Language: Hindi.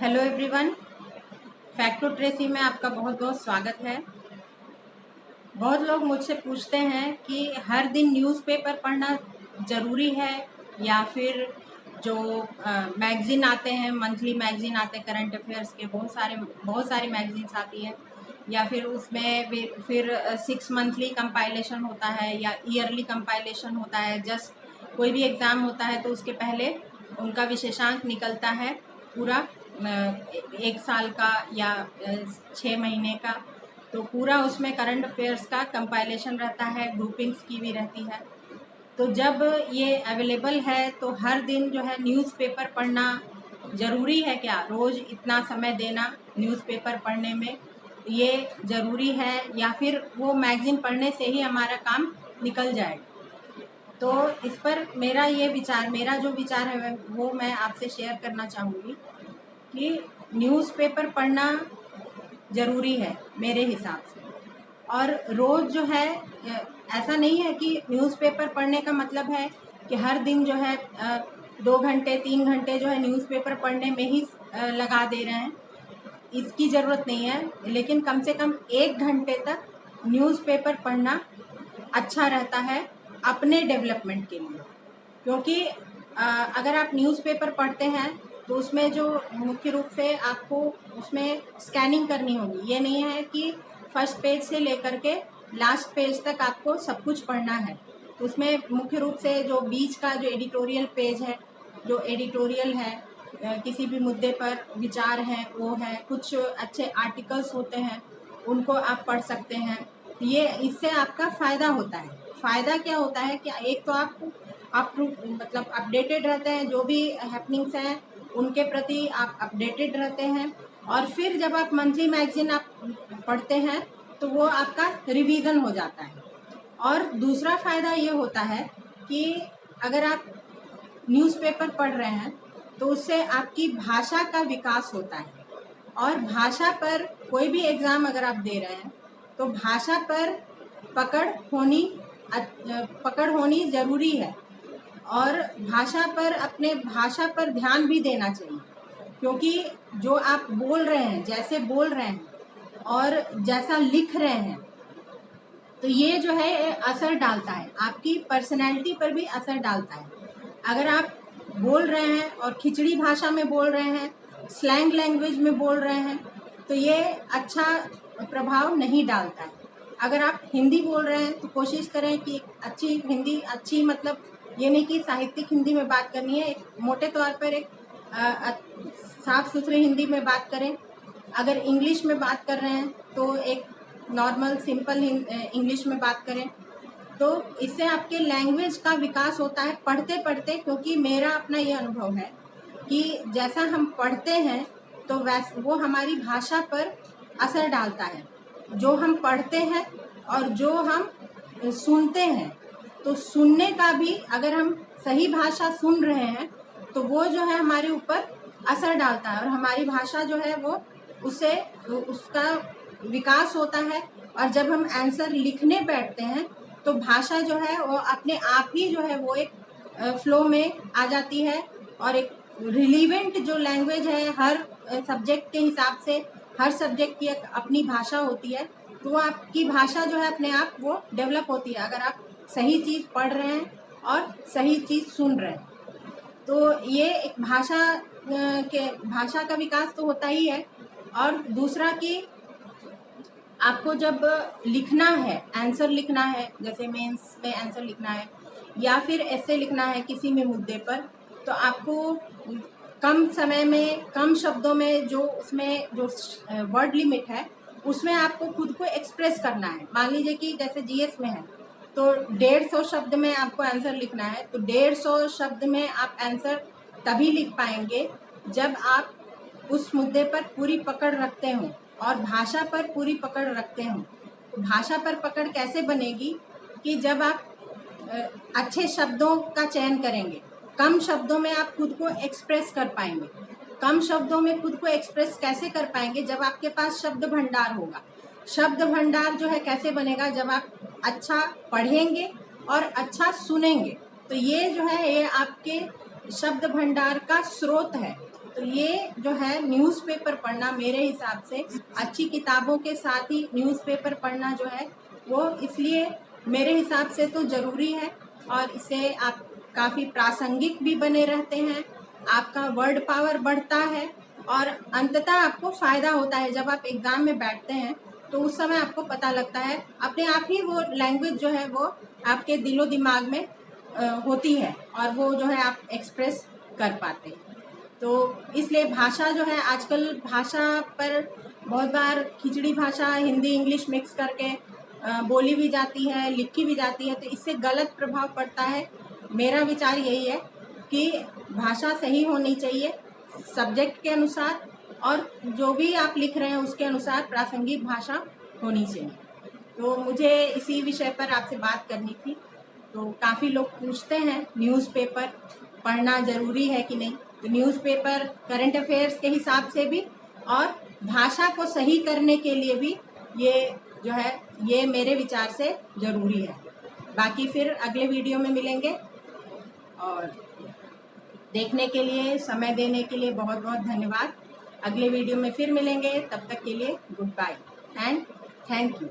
हेलो एवरीवन, फैक्टो ट्रेसी में आपका बहुत बहुत स्वागत है। बहुत लोग मुझसे पूछते हैं कि हर दिन न्यूज़पेपर पढ़ना ज़रूरी है या फिर जो मैगज़ीन आते हैं, मंथली मैगज़ीन आते हैं करंट अफेयर्स के, बहुत सारी मैगज़ीन्स आती है, या फिर उसमें फिर 6 मंथली कंपाइलेशन होता है या ईयरली कंपाइलेशन होता है। जस्ट कोई भी एग्ज़ाम होता है तो उसके पहले उनका विशेषांक निकलता है पूरा 1 साल का या 6 महीने का। तो पूरा उसमें करंट अफेयर्स का कंपाइलेशन रहता है, ग्रुपिंग्स की भी रहती है। तो जब ये अवेलेबल है तो हर दिन जो है न्यूज़पेपर पढ़ना ज़रूरी है क्या? रोज़ इतना समय देना न्यूज़पेपर पढ़ने में ये ज़रूरी है या फिर वो मैगज़ीन पढ़ने से ही हमारा काम निकल जाएगा? तो इस पर मेरा जो विचार है वो मैं आपसे शेयर करना चाहूँगी कि न्यूज़पेपर पढ़ना ज़रूरी है मेरे हिसाब से। और रोज़ जो है ऐसा नहीं है कि न्यूज़पेपर पढ़ने का मतलब है कि हर दिन जो है 2 घंटे 3 घंटे जो है न्यूज़पेपर पढ़ने में ही लगा दे रहे हैं। इसकी ज़रूरत नहीं है, लेकिन कम से कम 1 घंटे तक न्यूज़पेपर पढ़ना अच्छा रहता है अपने डेवलपमेंट के लिए। क्योंकि अगर आप न्यूज़पेपर पढ़ते हैं तो उसमें जो मुख्य रूप से आपको उसमें स्कैनिंग करनी होगी। ये नहीं है कि फर्स्ट पेज से लेकर के लास्ट पेज तक आपको सब कुछ पढ़ना है। तो उसमें मुख्य रूप से जो बीच का जो एडिटोरियल पेज है, जो एडिटोरियल है, किसी भी मुद्दे पर विचार हैं वो है, कुछ अच्छे आर्टिकल्स होते हैं उनको आप पढ़ सकते हैं। ये इससे आपका फ़ायदा होता है। फ़ायदा क्या होता है कि एक तो आप मतलब अपडेटेड रहते हैं, जो भी हैपनिंग्स हैं उनके प्रति आप अपडेटेड रहते हैं। और फिर जब आप मंथली मैगज़ीन आप पढ़ते हैं तो वो आपका रिवीजन हो जाता है। और दूसरा फ़ायदा ये होता है कि अगर आप न्यूज़पेपर पढ़ रहे हैं तो उससे आपकी भाषा का विकास होता है। और भाषा पर कोई भी एग्ज़ाम अगर आप दे रहे हैं तो भाषा पर पकड़ होनी पकड़ होनी ज़रूरी है। और अपने भाषा पर ध्यान भी देना चाहिए, क्योंकि जो आप बोल रहे हैं, जैसे बोल रहे हैं और जैसा लिख रहे हैं, तो ये जो है असर डालता है, आपकी पर्सनैलिटी पर भी असर डालता है। अगर आप बोल रहे हैं और खिचड़ी भाषा में बोल रहे हैं, स्लैंग लैंग्वेज में बोल रहे हैं, तो ये अच्छा प्रभाव नहीं डालता है। अगर आप हिंदी बोल रहे हैं तो कोशिश करें कि अच्छी हिंदी, अच्छी मतलब ये नहीं कि साहित्यिक हिंदी में बात करनी है, एक मोटे तौर पर एक साफ सुथरी हिंदी में बात करें। अगर इंग्लिश में बात कर रहे हैं तो एक नॉर्मल सिंपल इंग्लिश में बात करें। तो इससे आपके लैंग्वेज का विकास होता है पढ़ते पढ़ते। क्योंकि मेरा अपना ये अनुभव है कि जैसा हम पढ़ते हैं तो वो हमारी भाषा पर असर डालता है। जो हम पढ़ते हैं और जो हम सुनते हैं, तो सुनने का भी अगर हम सही भाषा सुन रहे हैं तो वो जो है हमारे ऊपर असर डालता है और हमारी भाषा जो है वो उससे उसका विकास होता है। और जब हम आंसर लिखने बैठते हैं तो भाषा जो है वो अपने आप ही जो है वो एक फ्लो में आ जाती है। और एक रिलीवेंट जो लैंग्वेज है, हर सब्जेक्ट के हिसाब से हर सब्जेक्ट की एक अपनी भाषा होती है, तो वो आपकी भाषा जो है अपने आप वो डेवलप होती है अगर आप सही चीज़ पढ़ रहे हैं और सही चीज़ सुन रहे हैं। तो ये एक भाषा का विकास तो होता ही है। और दूसरा कि आपको जब लिखना है, आंसर लिखना है, जैसे मेंस में आंसर लिखना है या फिर ऐसे लिखना है किसी भी मुद्दे पर, तो आपको कम समय में कम शब्दों में जो उसमें जो वर्ड लिमिट है उसमें आपको खुद को एक्सप्रेस करना है। मान लीजिए कि जैसे जीएस में है तो 150 शब्द में आपको आंसर लिखना है, तो 150 शब्द में आप आंसर तभी लिख पाएंगे जब आप उस मुद्दे पर पूरी पकड़ रखते हो और भाषा पर पूरी पकड़ रखते हो। तो भाषा पर पकड़ कैसे बनेगी कि जब आप अच्छे शब्दों का चयन करेंगे, कम शब्दों में आप खुद को एक्सप्रेस कर पाएंगे। कम शब्दों में खुद को एक्सप्रेस कैसे कर पाएंगे? जब आपके पास शब्द भंडार होगा। शब्द भंडार जो है कैसे बनेगा? जब आप अच्छा पढ़ेंगे और अच्छा सुनेंगे। तो ये जो है ये आपके शब्द भंडार का स्रोत है। तो ये जो है न्यूज़पेपर पढ़ना मेरे हिसाब से, अच्छी किताबों के साथ ही न्यूज़पेपर पढ़ना जो है वो इसलिए मेरे हिसाब से तो ज़रूरी है, और इससे आप काफ़ी प्रासंगिक भी बने रहते हैं, आपका वर्ड पावर बढ़ता है, और अंततः आपको फ़ायदा होता है। जब आप एग्ज़ाम में बैठते हैं तो उस समय आपको पता लगता है, अपने आप ही वो लैंग्वेज जो है वो आपके दिलो दिमाग में होती है, और वो जो है आप एक्सप्रेस कर पाते हैं। तो इसलिए भाषा जो है, आजकल भाषा पर बहुत बार खिचड़ी भाषा हिंदी इंग्लिश मिक्स करके बोली भी जाती है, लिखी भी जाती है, तो इससे गलत प्रभाव पड़ता है। मेरा विचार यही है कि भाषा सही होनी चाहिए सब्जेक्ट के अनुसार, और जो भी आप लिख रहे हैं उसके अनुसार प्रासंगिक भाषा होनी चाहिए। तो मुझे इसी विषय पर आपसे बात करनी थी। तो काफ़ी लोग पूछते हैं न्यूज़पेपर पढ़ना ज़रूरी है कि नहीं, तो न्यूज़पेपर करंट अफेयर्स के हिसाब से भी और भाषा को सही करने के लिए भी ये जो है ये मेरे विचार से ज़रूरी है। बाकी फिर अगले वीडियो में मिलेंगे, और देखने के लिए, समय देने के लिए बहुत बहुत धन्यवाद। अगले वीडियो में फिर मिलेंगे, तब तक के लिए goodbye and thank you.